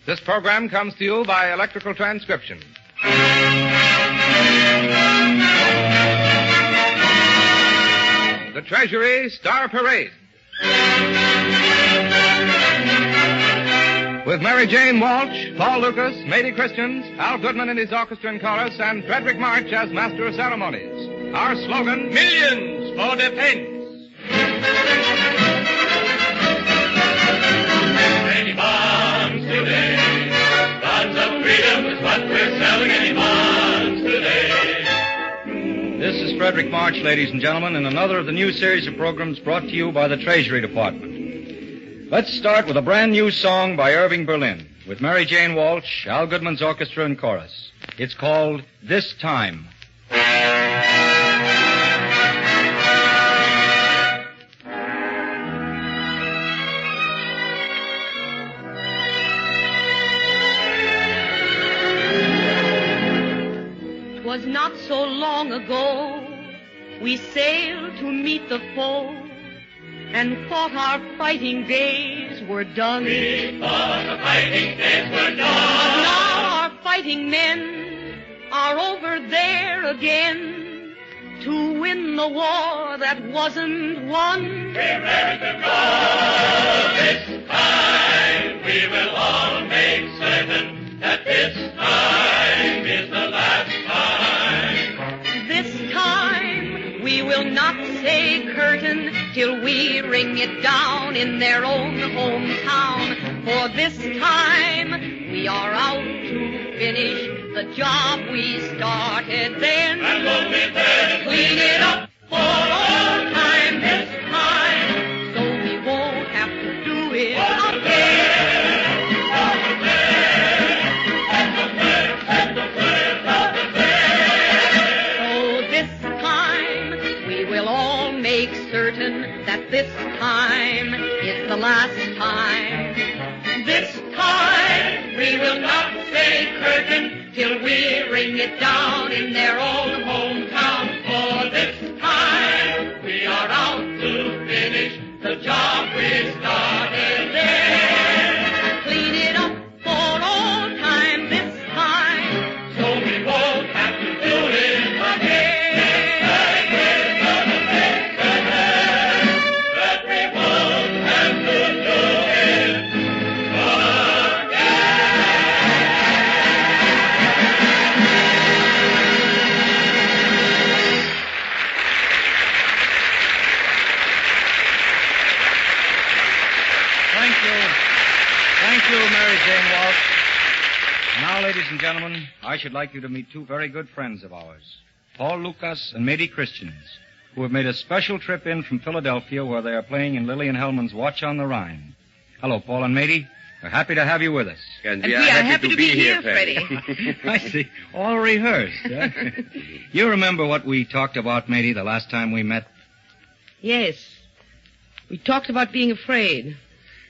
This program comes to you by electrical transcription. The Treasury Star Parade. With Mary Jane Walsh, Paul Lucas, Mady Christians, Al Goodman and his orchestra and chorus, and Frederick March as master of ceremonies. Our slogan, Millions for Defense. Any bonds today? Bonds of freedom is what we're selling. Any bonds today? This is Frederick March, ladies and gentlemen, in another of the new series of programs brought to you by the Treasury Department. Let's start with a brand new song by Irving Berlin, with Mary Jane Walsh, Al Goodman's orchestra and chorus. It's called This Time. 'Twas not so long ago we sailed to meet the foe and thought our fighting days were done. We thought the fighting days were done. But now our fighting men are over there again to win the war that wasn't won. We're ready to go. This time we will all make certain that this time is the last time. This time we will not say curtain till we ring it down in their own hometown. For this time we are out to finish the job we started then. And we'll be there to clean it up for all time this time, so we won't have to do it again. So this time we will all make certain that this time is the last time. This time we will not say curtain till we ring it down in their own hometown. For this time we are out to finish the job we started then. Clean it up for all time this time, so we won't have to do it again. that we won't have to do it again. Thank you, Mary Jane Walsh. Now, ladies and gentlemen, I should like you to meet two very good friends of ours, Paul Lucas and Mady Christians, who have made a special trip in from Philadelphia where they are playing in Lillian Hellman's Watch on the Rhine. Hello, Paul and Mady. We're happy to have you with us. And we are happy to be here, Freddie. I see. All rehearsed, huh? You remember what we talked about, Mady, the last time we met? Yes. We talked about being afraid.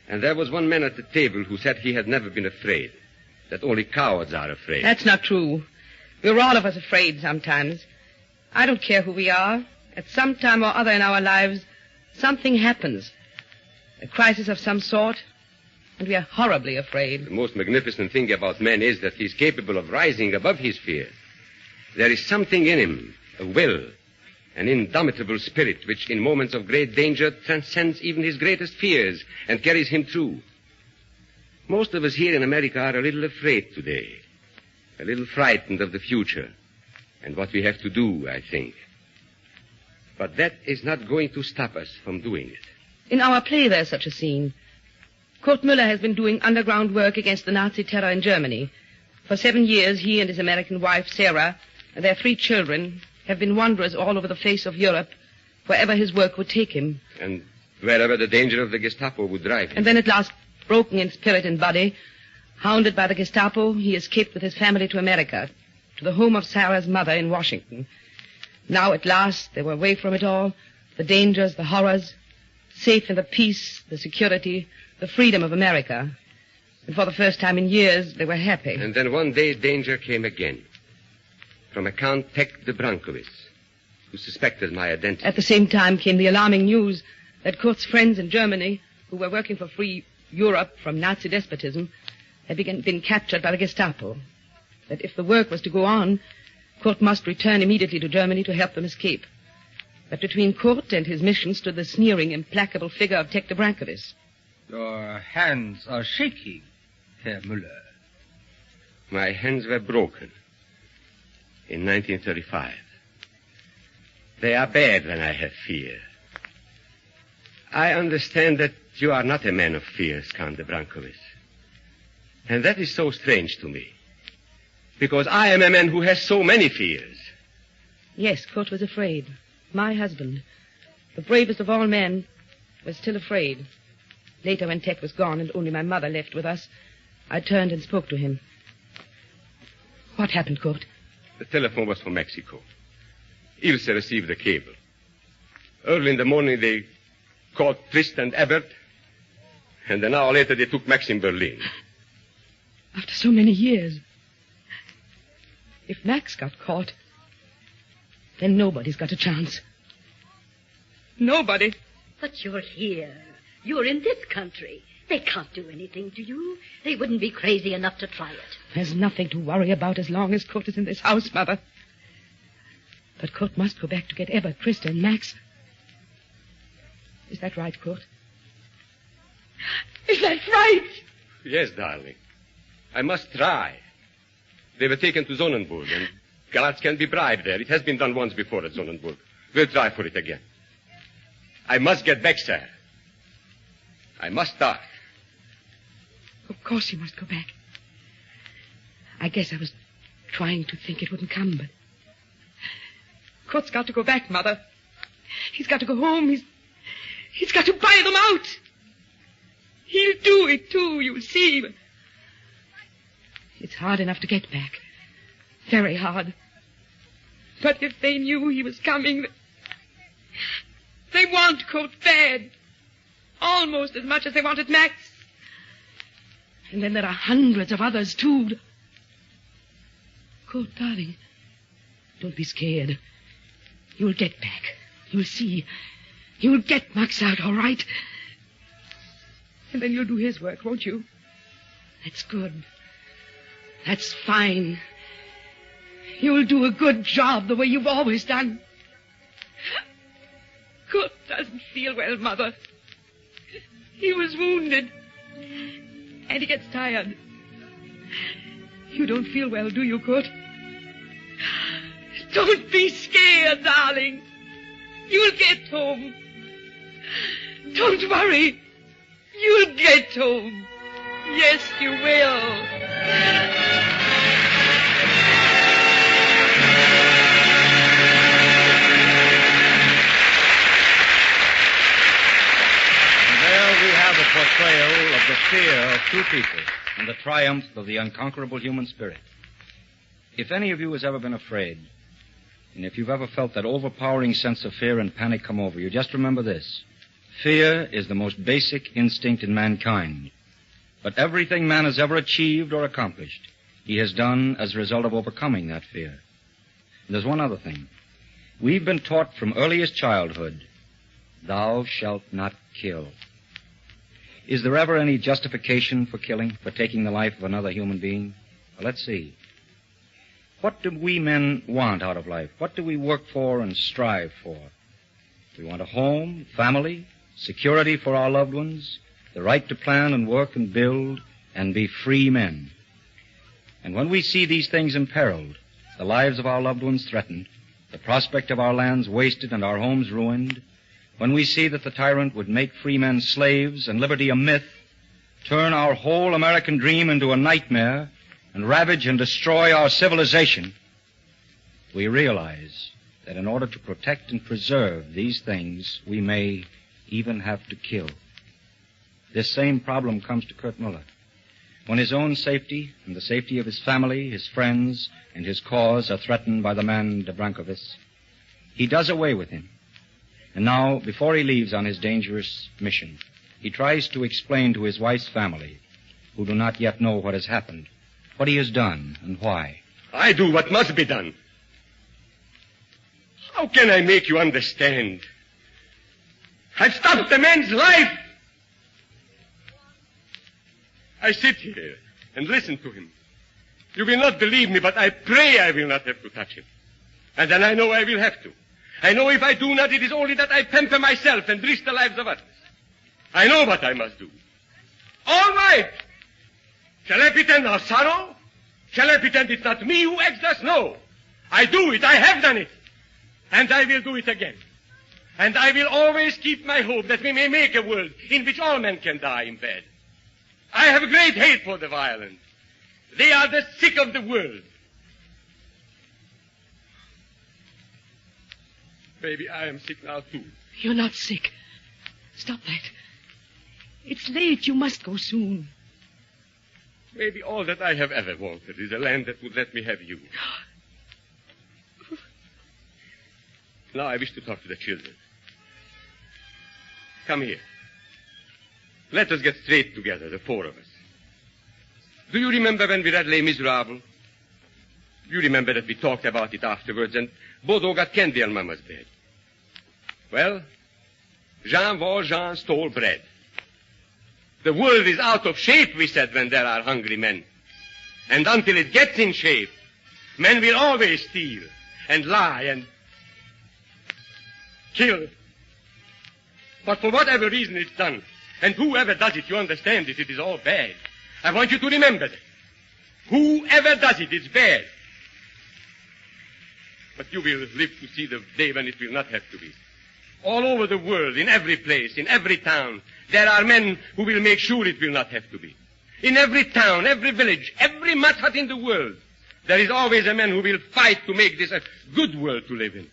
And there was one man at the table who said he had never been afraid, that only cowards are afraid. That's not true. We're all of us afraid sometimes. I don't care who we are. At some time or other in our lives, something happens. A crisis of some sort, and we are horribly afraid. The most magnificent thing about man is that he's capable of rising above his fear. There is something in him, a will, an indomitable spirit which in moments of great danger transcends even his greatest fears and carries him through. Most of us here in America are a little afraid today, a little frightened of the future and what we have to do, I think. But that is not going to stop us from doing it. In our play, there's such a scene. Kurt Müller has been doing underground work against the Nazi terror in Germany. For 7 years, he and his American wife, Sarah, and their 3 children have been wanderers all over the face of Europe, wherever his work would take him. And wherever the danger of the Gestapo would drive him. And then at last, broken in spirit and body, hounded by the Gestapo, he escaped with his family to America, to the home of Sarah's mother in Washington. Now, at last, they were away from it all, the dangers, the horrors, safe in the peace, the security, the freedom of America. And for the first time in years, they were happy. And then one day, danger came again. From a Count Peck de Brankowitz, who suspected my identity. At the same time came the alarming news that Kurt's friends in Germany, who were working for free Europe from Nazi despotism, had been captured by the Gestapo. That if the work was to go on, Kurt must return immediately to Germany to help them escape. But between Kurt and his mission stood the sneering, implacable figure of Tech de Brancovis. Your hands are shaking, Herr Müller. My hands were broken in 1935. They are bad when I have fear. I understand that you are not a man of fears, Count de Brancovis. And that is so strange to me. Because I am a man who has so many fears. Yes, Kurt was afraid. My husband, the bravest of all men, was still afraid. Later, when Tech was gone and only my mother left with us, I turned and spoke to him. What happened, Kurt? The telephone was from Mexico. Ilse received the cable. Early in the morning, they caught Trist and Ebert, and an hour later, they took Max in Berlin. After so many years. If Max got caught, then nobody's got a chance. Nobody. But you're here. You're in this country. They can't do anything to you. They wouldn't be crazy enough to try it. There's nothing to worry about as long as Kurt is in this house, Mother. But Kurt must go back to get Ebert, Trista, and Max. Is that right, Kurt? Is that right? Yes, darling. I must try. They were taken to Sonnenburg, and guards can be bribed there. It has been done once before at Sonnenburg. We'll try for it again. I must get back, sir. I must start. Of course you must go back. I guess I was trying to think it wouldn't come, but... Kurt's got to go back, Mother. He's got to go home. He's got to buy them out. He'll do it, too, you'll see. But it's hard enough to get back. Very hard. But if they knew he was coming, they want Kurt bad. Almost as much as they wanted Max. And then there are hundreds of others, too. Kurt, darling, don't be scared. You'll get back. You'll see. You'll get Max out, all right? And then you'll do his work, won't you? That's good. That's fine. You'll do a good job the way you've always done. Kurt doesn't feel well, Mother. He was wounded. And he gets tired. You don't feel well, do you, Kurt? Don't be scared, darling. You'll get home. Don't worry. You'll get home. Yes, you will. The portrayal of the fear of two people and the triumph of the unconquerable human spirit. If any of you has ever been afraid, and if you've ever felt that overpowering sense of fear and panic come over you, just remember this. Fear is the most basic instinct in mankind. But everything man has ever achieved or accomplished, he has done as a result of overcoming that fear. And there's one other thing. We've been taught from earliest childhood, thou shalt not kill. Is there ever any justification for killing, for taking the life of another human being? Well, let's see. What do we men want out of life? What do we work for and strive for? We want a home, family, security for our loved ones, the right to plan and work and build and be free men. And when we see these things imperiled, the lives of our loved ones threatened, the prospect of our lands wasted and our homes ruined, when we see that the tyrant would make free men slaves and liberty a myth, turn our whole American dream into a nightmare, and ravage and destroy our civilization, we realize that in order to protect and preserve these things, we may even have to kill. This same problem comes to Kurt Müller. When his own safety and the safety of his family, his friends, and his cause are threatened by the man de Brancovis, he does away with him. And now, before he leaves on his dangerous mission, he tries to explain to his wife's family, who do not yet know what has happened, what he has done and why. I do what must be done. How can I make you understand? I've stopped a man's life. I sit here, and listen to him. You will not believe me, but I pray I will not have to touch him. And then I know I will have to. I know if I do not, it is only that I pamper myself and risk the lives of others. I know what I must do. All right. Shall I pretend our sorrow? Shall I pretend it's not me who acts thus? No. I do it. I have done it. And I will do it again. And I will always keep my hope that we may make a world in which all men can die in bed. I have a great hate for the violent. They are the sick of the world. Maybe I am sick now, too. You're not sick. Stop that. It's late. You must go soon. Maybe all that I have ever wanted is a land that would let me have you. Now I wish to talk to the children. Come here. Let us get straight together, the four of us. Do you remember when we read Les Miserables? You remember that we talked about it afterwards, and Bodo got candy on Mama's bed. Well, Jean Valjean stole bread. The world is out of shape, we said, when there are hungry men. And until it gets in shape, men will always steal and lie and kill. But for whatever reason it's done, and whoever does it, you understand it is all bad. I want you to remember that. Whoever does it, it's bad. But you will live to see the day when it will not have to be. All over the world, in every place, in every town, there are men who will make sure it will not have to be. In every town, every village, every mud hut in the world, there is always a man who will fight to make this a good world to live in.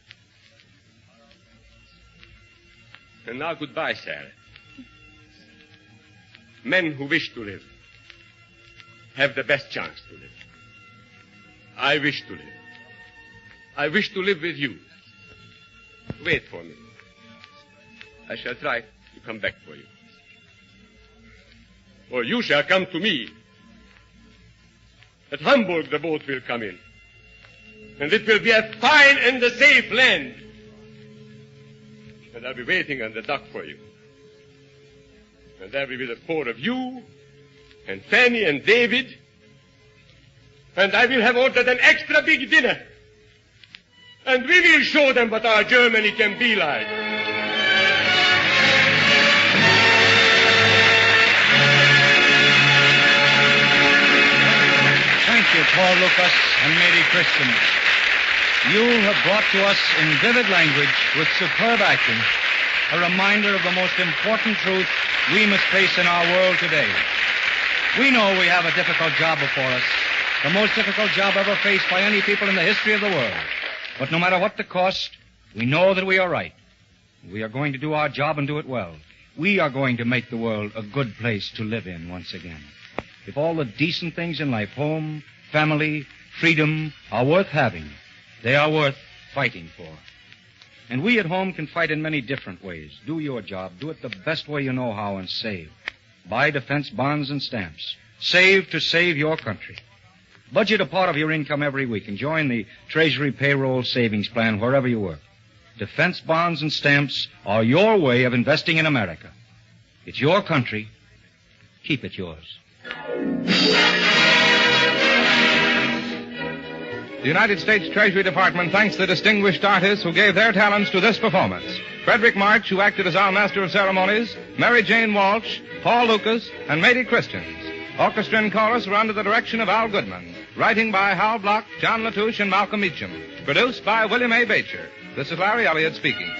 And now goodbye, Sarah. Men who wish to live have the best chance to live. I wish to live. I wish to live with you. Wait for me. I shall try to come back for you. Or you shall come to me. At Hamburg the boat will come in. And it will be a fine and a safe land. And I'll be waiting on the dock for you. And there will be the four of you, and Fanny and David. And I will have ordered an extra big dinner. And we will show them what our Germany can be like. Thank you, Paul Lucas and Mary Christian. You have brought to us in vivid language, with superb acting, a reminder of the most important truth we must face in our world today. We know we have a difficult job before us, the most difficult job ever faced by any people in the history of the world. But no matter what the cost, we know that we are right. We are going to do our job and do it well. We are going to make the world a good place to live in once again. If all the decent things in life, home, family, freedom, are worth having, they are worth fighting for. And we at home can fight in many different ways. Do your job. Do it the best way you know how, and save. Buy defense bonds and stamps. Save to save your country. Budget a part of your income every week and join the Treasury payroll savings plan wherever you work. Defense bonds and stamps are your way of investing in America. It's your country. Keep it yours. The United States Treasury Department thanks the distinguished artists who gave their talents to this performance. Frederick March, who acted as our master of ceremonies, Mary Jane Walsh, Paul Lucas, and Mady Christians. Orchestra and chorus were under the direction of Al Goodman. Writing by Hal Block, John Latouche, and Malcolm Meacham. Produced by William A. Bacher. This is Larry Elliott speaking.